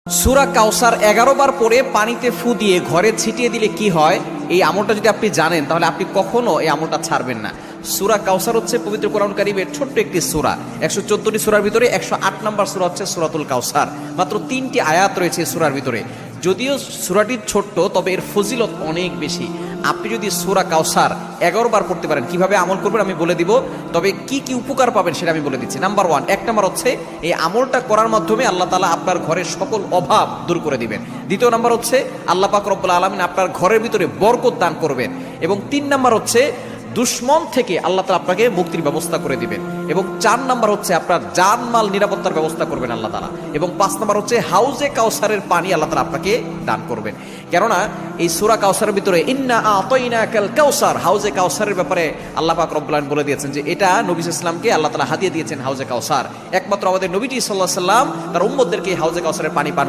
সূরা কাউসার 11 বার পরে পানিতে ফু দিয়ে ঘরে ছিটিয়ে দিলে কি হয়, এই আমলটা যদি আপনি জানেন তাহলে আপনি কখনো এই আমলটা ছাড়বেন না। সূরা কাউসার হচ্ছে পবিত্র কোরআন কারীমের ছোট্ট একটি সূরা। 114টি সূরার ভিতরে 108 নম্বর সূরা হচ্ছে সূরাতুল কাউসার। মাত্র 3টি আয়াত রয়েছে এই সূরার ভিতরে। যদিও সূরাটি ছোট্ট, তবে এর ফজিলত অনেক বেশি। আপনি যদি সূরা কাউসার 11 বার পড়তে পারেন, কিভাবে আমল করবেন আমি বলে দিব, তবে কি কি উপকার পাবেন সেটা আমি বলে দিচ্ছি। নাম্বার 1, 1 নাম্বার হচ্ছে এই আমলটা করার মাধ্যমে আল্লাহ তাআলা আপনার ঘরের সকল অভাব দূর করে দিবেন। দ্বিতীয় নাম্বার হচ্ছে আল্লাহ পাক রব্বুল আলামিন আপনার ঘরের ভিতরে বরকত দান করবেন। এবং 3 নাম্বার হচ্ছে দুশ্মন থেকে আল্লাহ তাআলা আপনাকে মুক্তির ব্যবস্থা করে দিবেন। এবং 4 নাম্বার হচ্ছে আপনার জানমাল নিরাপত্তার ব্যবস্থা করবেন আল্লাহ তাআলা। এবং 5 নাম্বার হচ্ছে হাউজে কাউসারের পানি আল্লাহ তাআলা আপনাকে দান করবেন। কেননা এই সূরা কাউসারের ভিতরে ইন্না আতাইনাকাল কাউসার, হাউজে কাউসারের ব্যাপারে আল্লাহ পাক রব্বুল আলামিন বলে দিয়েছেন যে এটা নবী সাল্লাল্লাহু আলাইহি ওয়াসাল্লামকে আল্লাহ তাআলা হাদিয়া দিয়েছেন হাউজে কাউসার। একমাত্র আমাদের নবীজি সাল্লাল্লাহু আলাইহি ওয়াসাল্লাম তার উম্মতদেরকে হাউজে কাউসারের পানি পান